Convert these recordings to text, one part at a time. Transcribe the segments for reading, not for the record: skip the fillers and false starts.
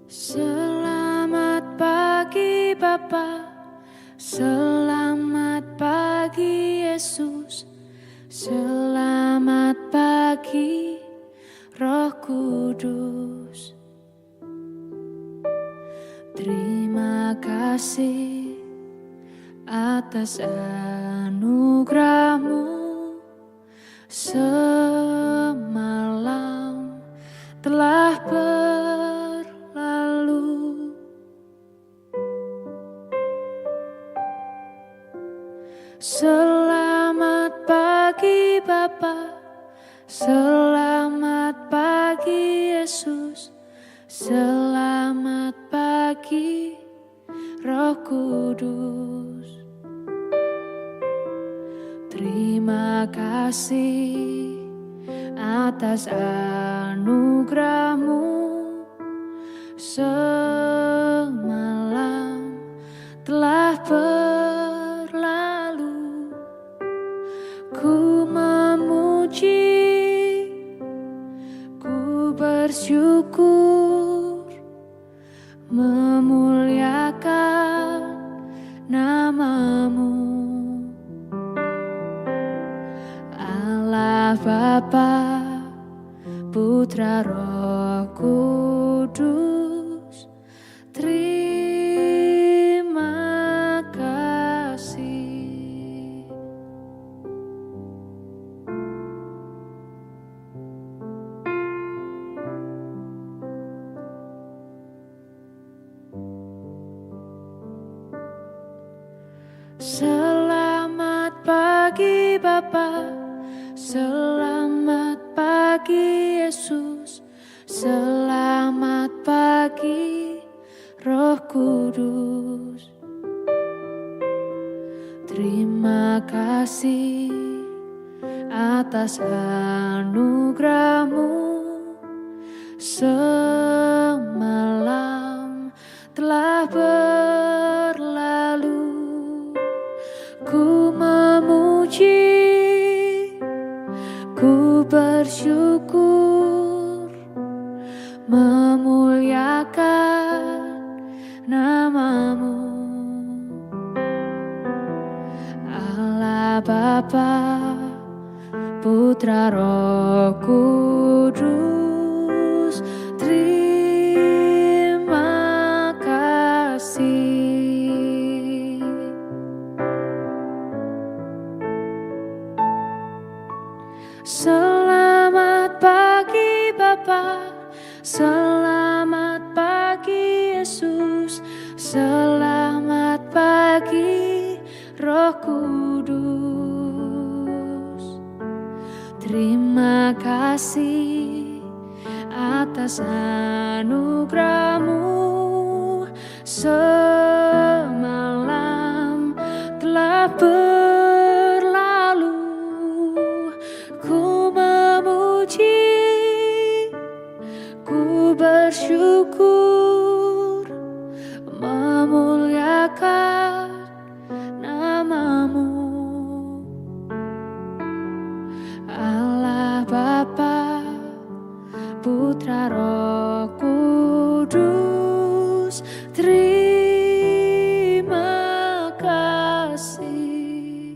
Selamat pagi Bapa, selamat pagi Yesus, selamat pagi Roh Kudus. Terima kasih atas anugerah-Mu semalam telah berlalu. Selamat pagi Bapa, selamat pagi Yesus, selamat pagi Roh Kudus. Terima kasih atas anugerah-Mu semalam telah berlalu. Ku memuji, ku bersyukur, memuliakan nama-Mu, Allah Bapa, Putra Roh Kudus. Terima kasih. Selamat pagi Bapa, selamat pagi Yesus, selamat pagi Roh Kudus. Terima kasih atas anugerah-Mu semalam telah berlalu. Ku memuji, ku bersyukur, memuliakan nama-Mu, Allah Bapa, Putra Roh Kudus. Terima kasih. Selamat pagi Bapa, selamat pagi Yesus, selamat pagi Roh Kudus. Terima kasih atas anugerah-Mu semalam telah berlalu. Ku memuji, ku bersyukur, memuliakan nama-Mu, Allah Bapa, Putra Roh Kudus. Terima kasih.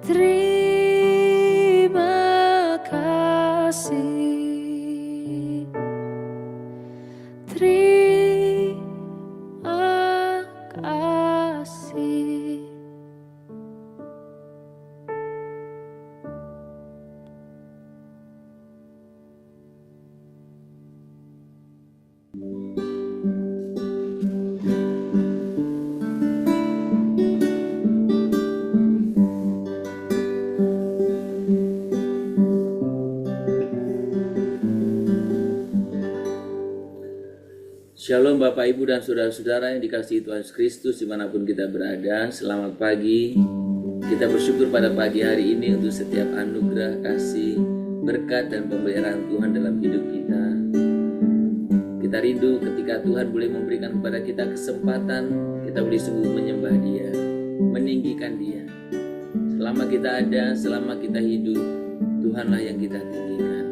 Terima kasih. Terima kasih. Shalom Bapak Ibu dan Saudara-saudara yang dikasihi Tuhan Yesus Kristus dimanapun kita berada. Selamat pagi. Kita bersyukur pada pagi hari ini untuk setiap anugerah, kasih, berkat dan pemeliharaan Tuhan dalam hidup kita. Kita rindu ketika Tuhan boleh memberikan kepada kita kesempatan, kita boleh sungguh menyembah Dia, meninggikan Dia. Selama kita ada, selama kita hidup, Tuhanlah yang kita tinggikan.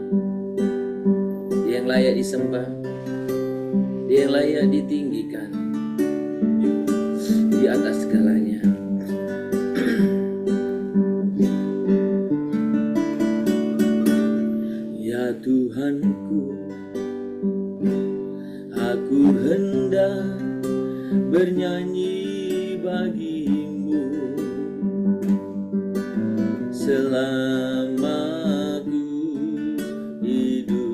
Dia yang layak disembah, Dia yang layak ditinggikan di atas segalanya. Ya Tuhanku, aku hendak bernyanyi bagimu selama aku hidup.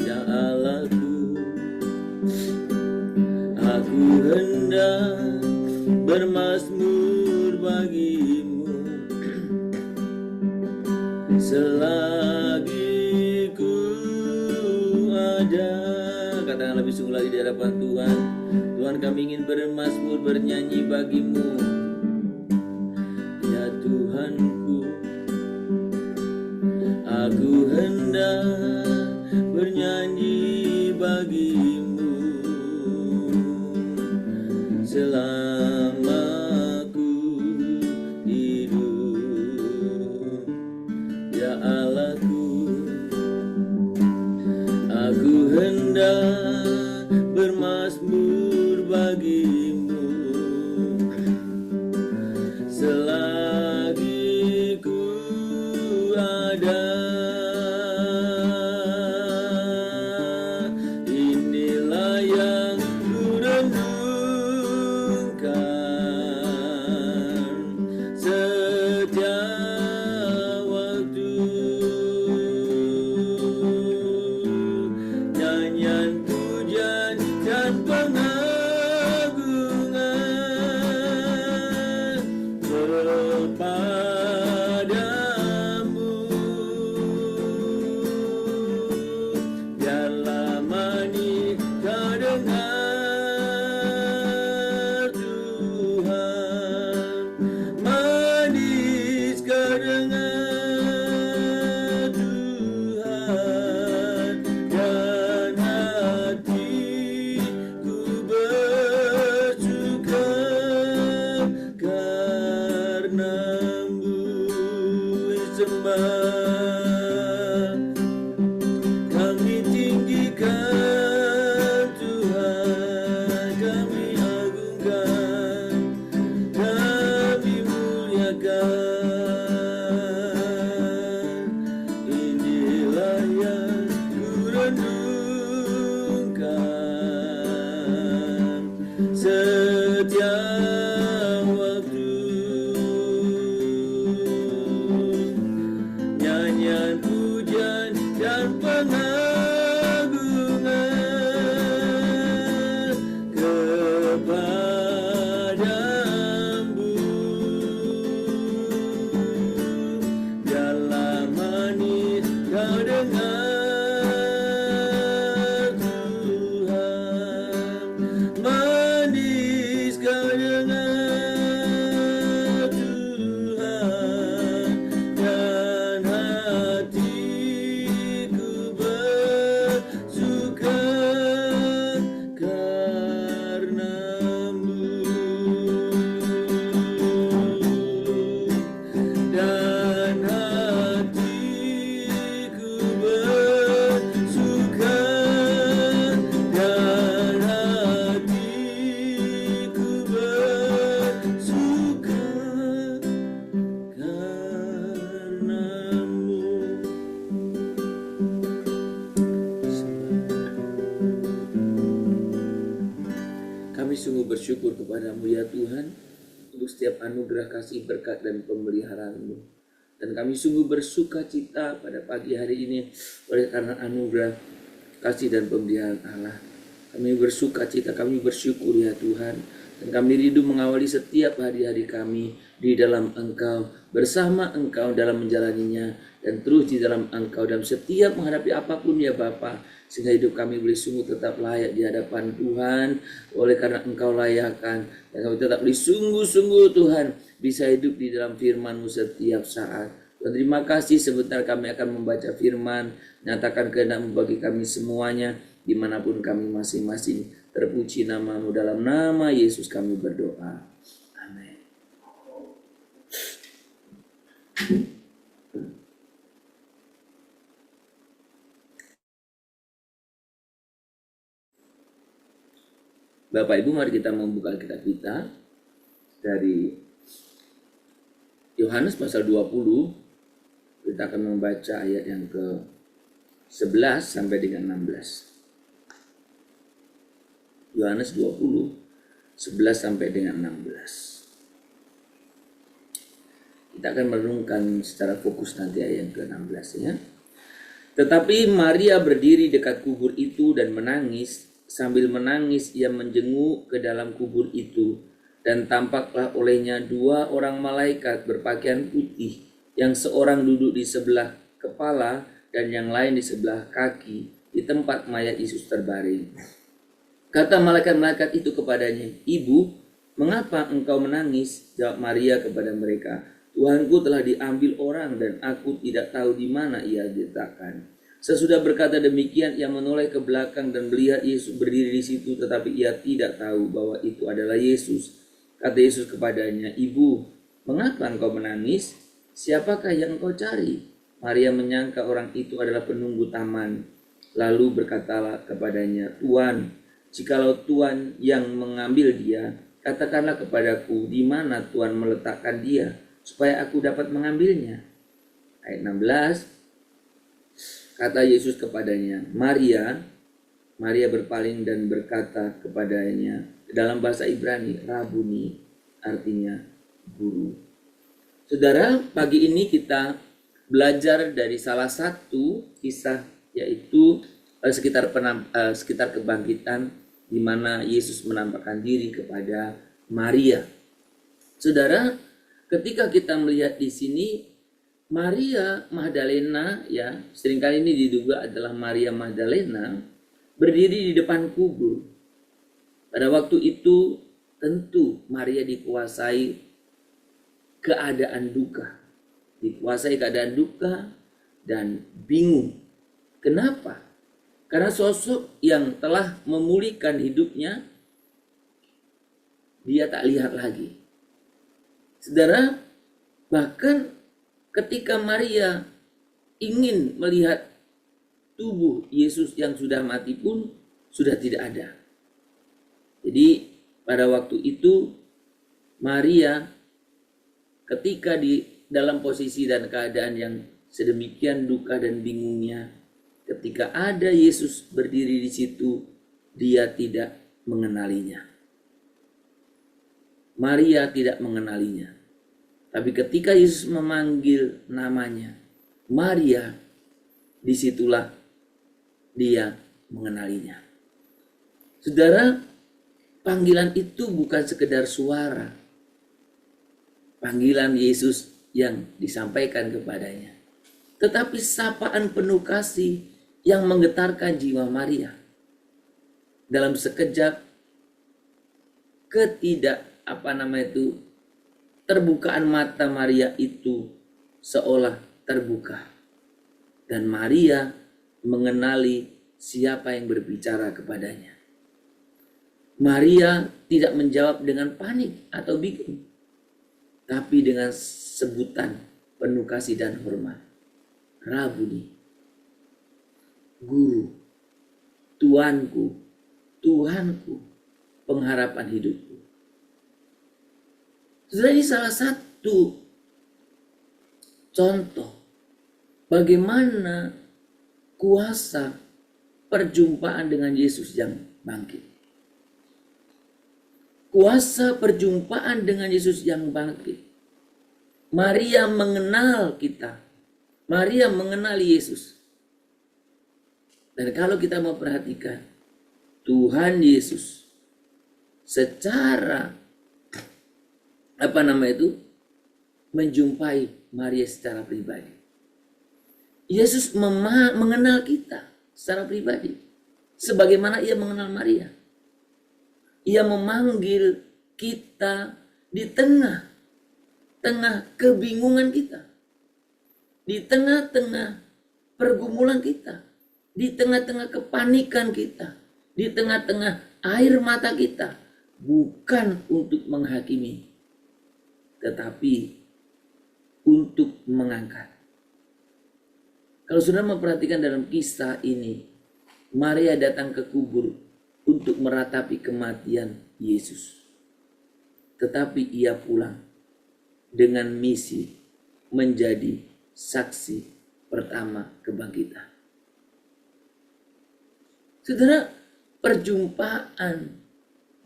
Ya Allahku, aku hendak bermazmur bagimu selagi ku ada. Katakan lebih sungguh lagi di hadapan Tuhan. Tuhan, kami ingin bermazmur, bernyanyi bagimu. Ya Tuhanku, aku hendak bernyanyi bagimu selama aku hidup. Ya Allahku, aku hendak bermazmur bagimu selagi ku ada. Inilah yang ku renungkan setiap waktu. Nyanyian pujian dan pengagungan kepadamu. Biarlah manis kau dengar Tuhan, manis kau dengar Tuhan, dan hatiku bersuka karenamu. Sembah, kami tinggikan Tuhan, kami agungkan, kami muliakan. Inilah yang ku renungkan setiap waktu. Nyanyian pujian dan pengagungan kepadamu. Biarlah manis kau dengar Tuhan, manis kau dengar Tuhan, dan hatiku bersuka karenamu, dan hatiku bersuka, dan hatiku bersuka karenamu. Kami sungguh bersyukur kepadamu ya Tuhan untuk setiap anugerah, kasih, berkat, dan pemeliharaan-Mu. Dan kami sungguh bersuka cita pada pagi hari ini oleh karena anugerah, kasih, dan pemeliharaan Allah. Kami bersuka cita, kami bersyukur ya Tuhan. Dan kami rindu mengawali setiap hari-hari kami di dalam Engkau, bersama Engkau dalam menjalaninya, dan terus di dalam Engkau dalam setiap menghadapi apapun ya Bapa, sehingga hidup kami boleh sungguh tetap layak di hadapan Tuhan oleh karena Engkau layakkan, dan kami tetap boleh sungguh-sungguh Tuhan bisa hidup di dalam firman-Mu setiap saat. Dan terima kasih, sebentar kami akan membaca firman, nyatakan kehendak-Mu bagi kami semuanya dimanapun kami masing-masing. Terpuji nama-Mu, dalam nama Yesus kami berdoa. Amin. Bapak Ibu, mari kita membuka Alkitab kita dari Yohanes pasal 20. Kita akan membaca ayat yang ke-11 sampai dengan 16. Yohanes 20, 11 sampai dengan 16. Kita akan merenungkan secara fokus nanti ayat yang ke-16 ya. Tetapi Maria berdiri dekat kubur itu dan menangis. Sambil menangis ia menjenguk ke dalam kubur itu, dan tampaklah olehnya dua orang malaikat berpakaian putih, yang seorang duduk di sebelah kepala dan yang lain di sebelah kaki di tempat mayat Yesus terbaring. Kata malaikat-malaikat itu kepadanya, "Ibu, mengapa engkau menangis?" Jawab Maria kepada mereka, "Tuhanku telah diambil orang dan aku tidak tahu di mana ia diletakkan." Sesudah berkata demikian, ia menoleh ke belakang dan melihat Yesus berdiri di situ, tetapi ia tidak tahu bahwa itu adalah Yesus. Kata Yesus kepadanya, "Ibu, mengapa engkau menangis? Siapakah yang engkau cari?" Maria menyangka orang itu adalah penunggu taman. Lalu berkatalah kepadanya, "Tuan, jikalau Tuan yang mengambil dia, katakanlah kepadaku di mana Tuan meletakkan dia, supaya aku dapat mengambilnya." Ayat 16, kata Yesus kepadanya, "Maria." Maria berpaling dan berkata kepadanya, dalam bahasa Ibrani, "Rabuni," artinya guru. Saudara, pagi ini kita belajar dari salah satu kisah, yaitu sekitar kebangkitan, di mana Yesus menampakkan diri kepada Maria. Saudara, ketika kita melihat di sini Maria Magdalena, ya, seringkali ini diduga adalah Maria Magdalena, berdiri di depan kubur. Pada waktu itu tentu Maria dikuasai keadaan duka. Dikuasai keadaan duka dan bingung. Kenapa? Karena sosok yang telah memulihkan hidupnya, dia tak lihat lagi. Saudara, bahkan ketika Maria ingin melihat tubuh Yesus yang sudah mati pun sudah tidak ada. Jadi pada waktu itu Maria ketika di dalam posisi dan keadaan yang sedemikian duka dan bingungnya, ketika ada Yesus berdiri di situ, dia tidak mengenalinya. Maria tidak mengenalinya. Tapi ketika Yesus memanggil namanya, Maria, disitulah dia mengenalinya. Saudara, panggilan itu bukan sekedar suara. Panggilan Yesus yang disampaikan kepadanya, tetapi sapaan penuh kasih yang menggetarkan jiwa Maria. Dalam sekejap terbukaan mata Maria itu seolah terbuka, dan Maria mengenali siapa yang berbicara kepadanya. Maria tidak menjawab dengan panik atau bingung, tapi dengan sebutan penuh kasih dan hormat. Rabuni, guru, Tuanku, Tuhanku, pengharapan hidupku. Saudara, ini salah satu contoh bagaimana kuasa perjumpaan dengan Yesus yang bangkit. Kuasa perjumpaan dengan Yesus yang bangkit. Maria mengenal kita. Maria mengenal Yesus. Dan kalau kita mau perhatikan, Tuhan Yesus secara menjumpai Maria secara pribadi. Yesus mengenal kita secara pribadi, sebagaimana ia mengenal Maria. Ia memanggil kita di tengah-tengah kebingungan kita, di tengah-tengah pergumulan kita, di tengah-tengah kepanikan kita, di tengah-tengah air mata kita, bukan untuk menghakimi, tetapi untuk mengangkat. Kalau saudara memperhatikan dalam kisah ini, Maria datang ke kubur untuk meratapi kematian Yesus. Tetapi ia pulang dengan misi menjadi saksi pertama kebangkitan. Saudara, perjumpaan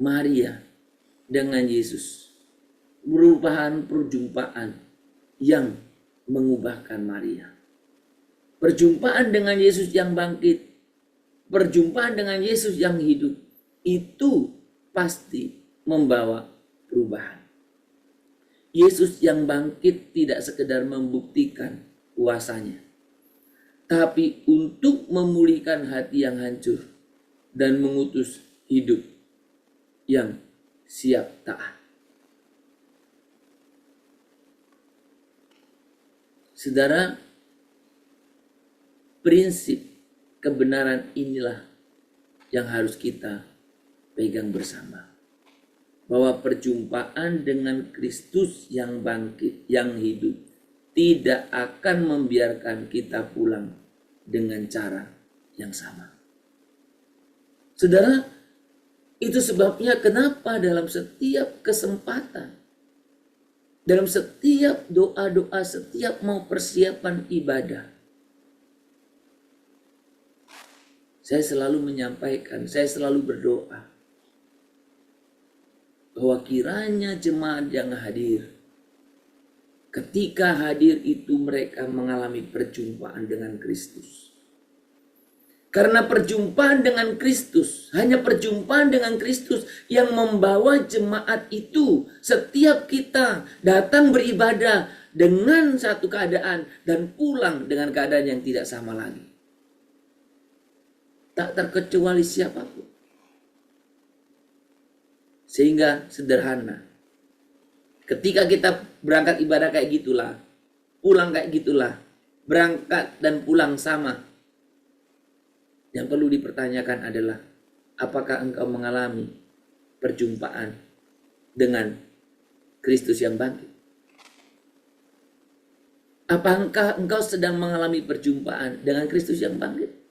Maria dengan Yesus merupakan perjumpaan yang mengubahkan Maria. Perjumpaan dengan Yesus yang bangkit, perjumpaan dengan Yesus yang hidup, itu pasti membawa perubahan. Yesus yang bangkit tidak sekedar membuktikan kuasanya, tapi untuk memulihkan hati yang hancur dan mengutus hidup yang siap taat. Saudara, prinsip kebenaran inilah yang harus kita pegang bersama. Bahwa perjumpaan dengan Kristus yang bangkit, yang hidup, tidak akan membiarkan kita pulang dengan cara yang sama. Saudara, itu sebabnya kenapa dalam setiap kesempatan, dalam setiap doa-doa, setiap mau persiapan ibadah, saya selalu menyampaikan, saya selalu berdoa bahwa kiranya jemaat yang hadir, ketika hadir itu mereka mengalami perjumpaan dengan Kristus. Karena perjumpaan dengan Kristus, hanya perjumpaan dengan Kristus yang membawa jemaat itu, setiap kita datang beribadah dengan satu keadaan dan pulang dengan keadaan yang tidak sama lagi. Tak terkecuali siapapun. Sehingga sederhana. Ketika kita berangkat ibadah kayak gitulah, pulang kayak gitulah, berangkat dan pulang sama. Yang perlu dipertanyakan adalah, apakah engkau mengalami perjumpaan dengan Kristus yang bangkit? Apakah engkau sedang mengalami perjumpaan dengan Kristus yang bangkit?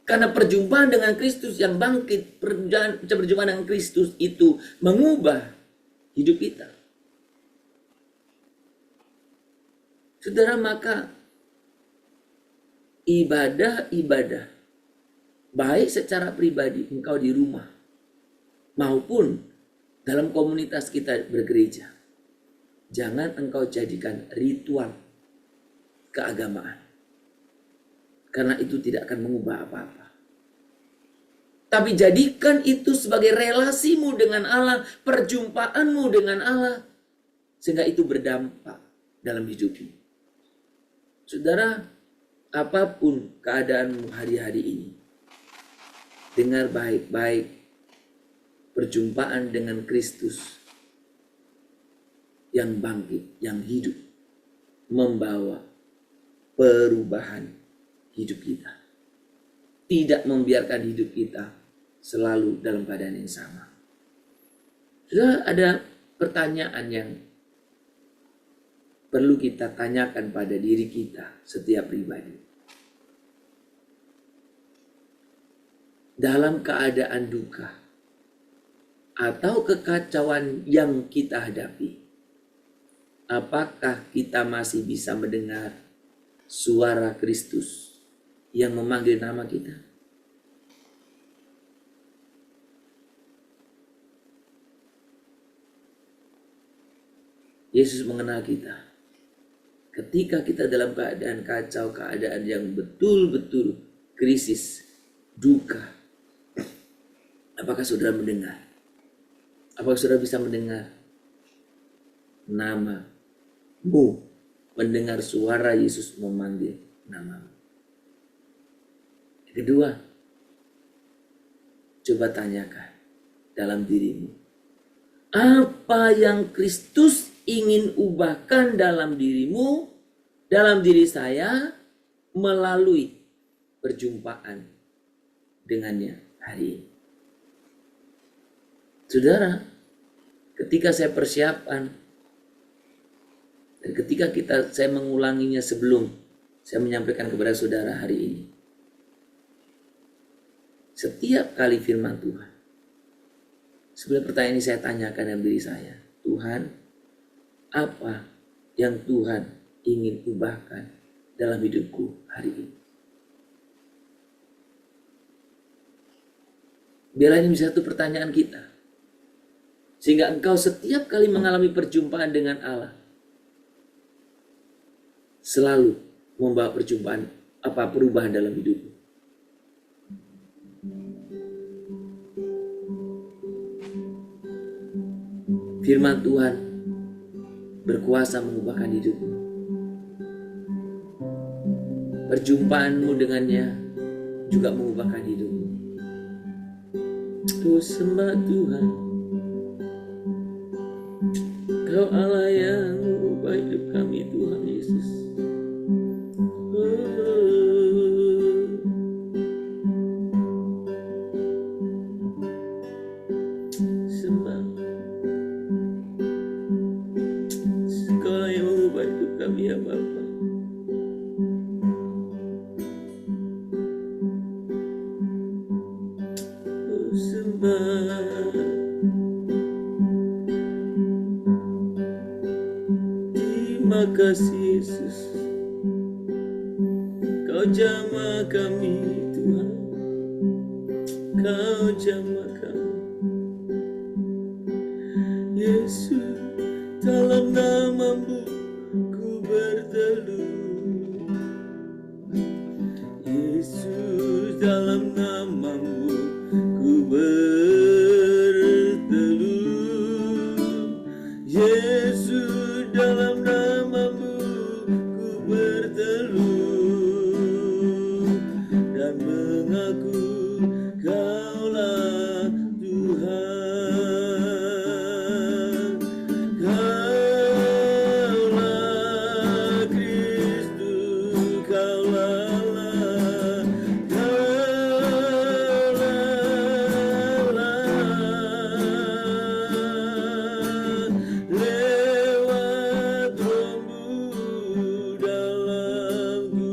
Karena perjumpaan dengan Kristus yang bangkit, perjumpaan dengan Kristus itu mengubah hidup kita. Saudara, maka ibadah-ibadah, baik secara pribadi engkau di rumah, maupun dalam komunitas kita bergereja, jangan engkau jadikan ritual keagamaan. Karena itu tidak akan mengubah apa-apa. Tapi jadikan itu sebagai relasimu dengan Allah, perjumpaanmu dengan Allah, sehingga itu berdampak dalam hidupmu. Saudara, apapun keadaanmu hari-hari ini, dengar baik-baik, perjumpaan dengan Kristus yang bangkit, yang hidup, membawa perubahan hidup kita. Tidak membiarkan hidup kita selalu dalam keadaan yang sama. Sudah ada pertanyaan yang perlu kita tanyakan pada diri kita setiap pribadi. Dalam keadaan duka atau kekacauan yang kita hadapi, apakah kita masih bisa mendengar suara Kristus yang memanggil nama kita? Yesus mengenal kita. Ketika kita dalam keadaan kacau, keadaan yang betul-betul krisis, duka, apakah saudara mendengar? Apakah saudara bisa mendengar namamu, mendengar suara Yesus memanggil namamu? Kedua, coba tanyakan dalam dirimu, apa yang Kristus ingin ubahkan dalam dirimu, dalam diri saya, melalui perjumpaan dengannya hari ini. Saudara, ketika saya persiapan, dan ketika saya mengulanginya sebelum saya menyampaikan kepada saudara hari ini, Setiap kali firman Tuhan. Sebenarnya pertanyaan ini saya tanyakan dalam diri saya. Tuhan, apa yang Tuhan ingin ubahkan dalam hidupku hari ini? Biarlah ini menjadi satu pertanyaan kita. Sehingga engkau setiap kali mengalami perjumpaan dengan Allah, selalu membawa perubahan dalam hidupmu. Firman Tuhan berkuasa mengubahkan hidupmu. Perjumpaanmu dengannya juga mengubahkan hidupmu. Oh, sembah Tuhan, Kau Allah yang mengubah hidup kami, Tuhan Yesus. Sembah, Kau yang mengubah hidup kami ya Bapa. Terima kasih Yesus, Kau jamah kami Tuhan, Kau jamah kami Yesus. Dalam nama-Mu ku berteduh, Yesus. Dalam nama-Mu ku berteduh, Yesus. Dalam nama-Mu ku berteduh dan mengaku Kaulah Tuhan, Kaulah Kristus, Kaulah Allah, Kaulah lewat Roh-Mu dalamku,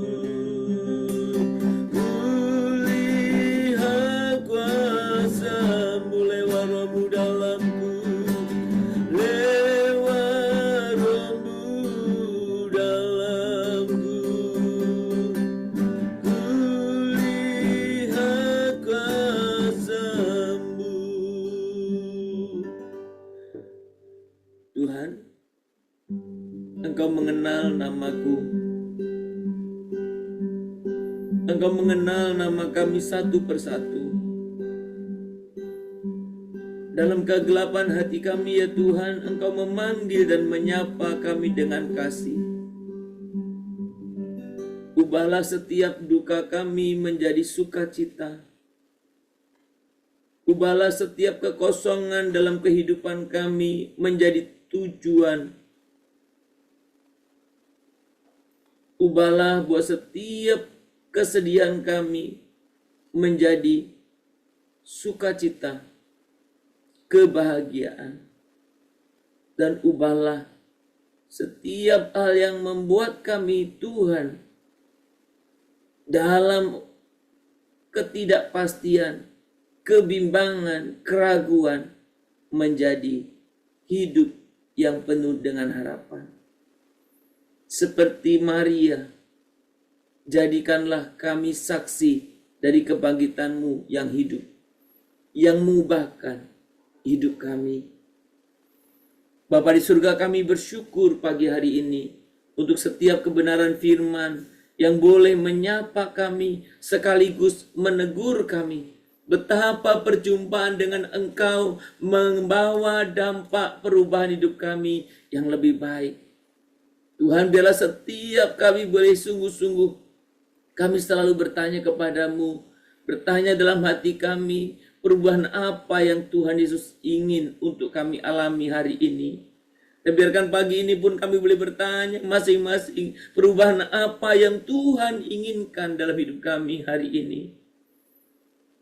kulihat kuasa-Mu lewat Roh-Mu dalamku, lewat Roh-Mu dalamku, kulihat kuasa-Mu. Tuhan, Engkau mengenal namaku, Engkau mengenal nama kami satu persatu. Dalam kegelapan hati kami ya Tuhan, Engkau memanggil dan menyapa kami dengan kasih. Ubahlah setiap duka kami menjadi sukacita. Ubahlah setiap kekosongan dalam kehidupan kami menjadi tujuan. Ubahlah buat setiap kesedihan kami menjadi sukacita, kebahagiaan. Dan ubahlah setiap hal yang membuat kami Tuhan dalam ketidakpastian, kebimbangan, keraguan menjadi hidup yang penuh dengan harapan. Seperti Maria, jadikanlah kami saksi dari kebangkitan-Mu yang hidup, yang mengubahkan hidup kami. Bapa di surga, kami bersyukur pagi hari ini untuk setiap kebenaran firman yang boleh menyapa kami sekaligus menegur kami. Betapa perjumpaan dengan Engkau membawa dampak perubahan hidup kami yang lebih baik. Tuhan, biarlah setiap kami boleh sungguh-sungguh kami selalu bertanya kepadamu, bertanya dalam hati kami, perubahan apa yang Tuhan Yesus ingin untuk kami alami hari ini. Dan biarkan pagi ini pun kami boleh bertanya masing-masing, perubahan apa yang Tuhan inginkan dalam hidup kami hari ini.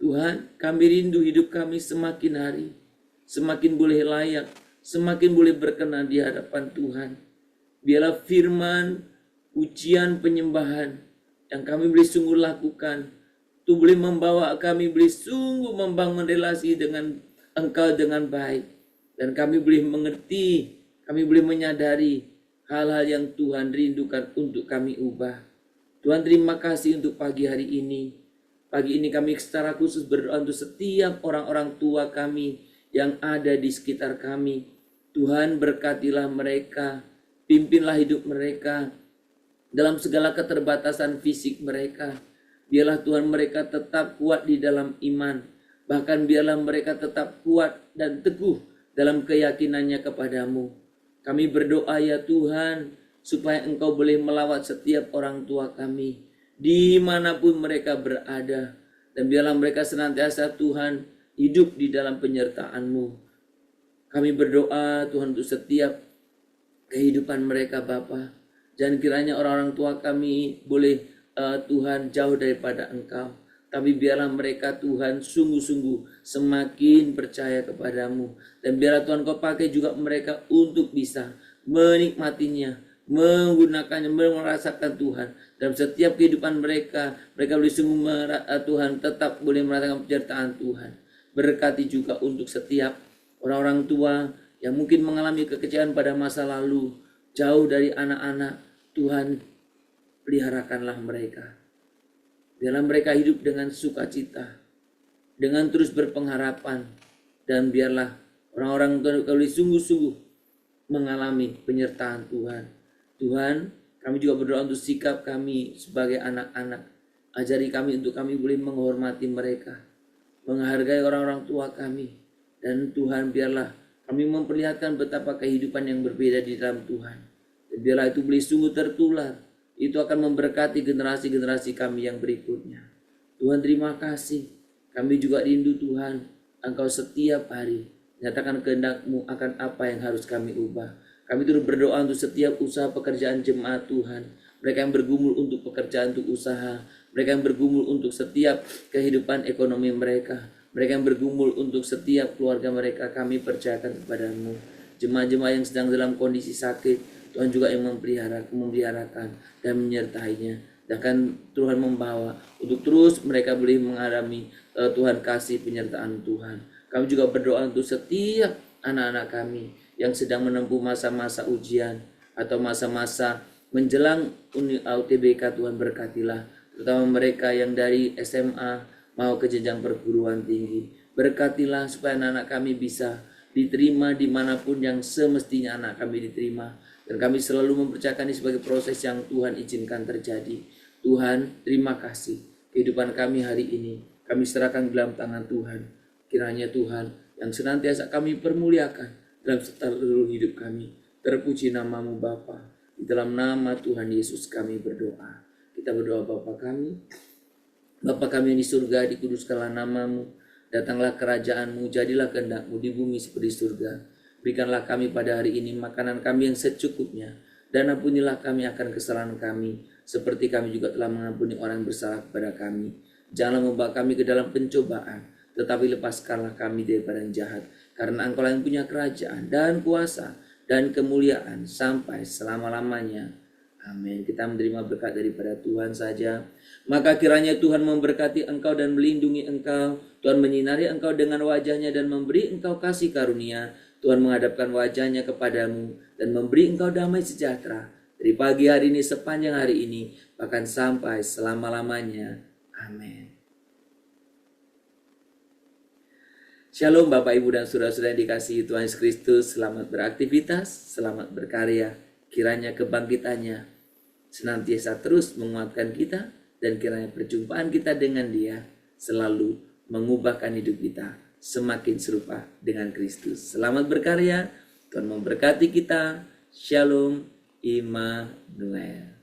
Tuhan, kami rindu hidup kami semakin hari, semakin boleh layak, semakin boleh berkenan di hadapan Tuhan. Biarlah firman, ujian penyembahan yang kami boleh sungguh lakukan, Tuhan boleh membawa kami, boleh sungguh membangun relasi dengan Engkau dengan baik. Dan kami boleh mengerti, kami boleh menyadari hal-hal yang Tuhan rindukan untuk kami ubah. Tuhan, terima kasih untuk pagi hari ini. Pagi ini kami secara khusus berdoa untuk setiap orang-orang tua kami yang ada di sekitar kami. Tuhan, berkatilah mereka, pimpinlah hidup mereka dalam segala keterbatasan fisik mereka. Biarlah Tuhan mereka tetap kuat di dalam iman. Bahkan biarlah mereka tetap kuat dan teguh dalam keyakinannya kepadamu. Kami berdoa ya Tuhan, supaya Engkau boleh melawat setiap orang tua kami, dimanapun mereka berada. Dan biarlah mereka senantiasa Tuhan hidup di dalam penyertaan-Mu. Kami berdoa Tuhan untuk setiap kehidupan mereka Bapa. Jangan kiranya orang-orang tua kami boleh Tuhan jauh daripada Engkau, tapi biarlah mereka Tuhan sungguh-sungguh semakin percaya kepadamu. Dan biarlah Tuhan Kau pakai juga mereka untuk bisa menikmatinya, menggunakannya, merasakan Tuhan dalam setiap kehidupan mereka. Mereka boleh sungguh Tuhan tetap boleh merasakan penyertaan Tuhan. Berkati juga untuk setiap orang-orang tua yang mungkin mengalami kekecewaan pada masa lalu, jauh dari anak-anak. Tuhan, peliharakanlah mereka. Biarlah mereka hidup dengan sukacita, dengan terus berpengharapan, dan biarlah orang-orang tua boleh sungguh-sungguh mengalami penyertaan Tuhan. Tuhan, kami juga berdoa untuk sikap kami sebagai anak-anak. Ajari kami untuk kami boleh menghormati mereka, menghargai orang-orang tua kami. Dan Tuhan, biarlah kami memperlihatkan betapa kehidupan yang berbeda di dalam Tuhan. Dan biarlah itu boleh sungguh tertular. Itu akan memberkati generasi-generasi kami yang berikutnya. Tuhan, terima kasih. Kami juga rindu Tuhan, Engkau setiap hari nyatakan kehendak-Mu akan apa yang harus kami ubah. Kami turut berdoa untuk setiap usaha pekerjaan jemaat Tuhan. Mereka yang bergumul untuk pekerjaan, untuk usaha. Mereka yang bergumul untuk setiap kehidupan ekonomi mereka. Mereka yang bergumul untuk setiap keluarga mereka, kami percayakan kepadamu. Jemaat-jemaat yang sedang dalam kondisi sakit, Tuhan juga yang memeliharakan dan menyertainya. Dan Tuhan membawa untuk terus mereka boleh mengalami Tuhan kasih penyertaan Tuhan. Kami juga berdoa untuk setiap anak-anak kami yang sedang menempuh masa-masa ujian atau masa-masa menjelang UTBK. Tuhan, berkatilah terutama mereka yang dari SMA mau ke jenjang perguruan tinggi. Berkatilah supaya anak-anak kami bisa diterima dimanapun yang semestinya anak kami diterima. Dan kami selalu mempercayakan ini sebagai proses yang Tuhan izinkan terjadi. Tuhan, terima kasih. Kehidupan kami hari ini kami serahkan dalam tangan Tuhan. Kiranya Tuhan yang senantiasa kami permuliakan dalam seluruh hidup kami. Terpuji nama-Mu Bapa. Di dalam nama Tuhan Yesus kami berdoa. Kita berdoa Bapa kami. Bapa kami yang di surga, dikuduskanlah nama-Mu. Datanglah kerajaan-Mu, jadilah kehendak-Mu di bumi seperti surga. Berikanlah kami pada hari ini makanan kami yang secukupnya. Dan ampunilah kami akan kesalahan kami, seperti kami juga telah mengampuni orang yang bersalah kepada kami. Janganlah membawa kami ke dalam pencobaan, tetapi lepaskanlah kami daripada yang jahat. Karena Engkau yang punya kerajaan dan kuasa dan kemuliaan sampai selama-lamanya. Amin. Kita menerima berkat daripada Tuhan saja. Maka kiranya Tuhan memberkati engkau dan melindungi engkau. Tuhan menyinari engkau dengan wajahnya dan memberi engkau kasih karunia. Tuhan menghadapkan wajahnya kepadamu dan memberi engkau damai sejahtera. Dari pagi hari ini sepanjang hari ini, bahkan sampai selama-lamanya. Amin. Shalom Bapak Ibu dan Saudara-saudara yang dikasihi Tuhan Yesus Kristus. Selamat beraktivitas, selamat berkarya. Kiranya kebangkitannya senantiasa terus menguatkan kita, dan kiranya perjumpaan kita dengan Dia selalu mengubahkan hidup kita semakin serupa dengan Kristus. Selamat berkarya, Tuhan memberkati kita. Shalom Immanuel.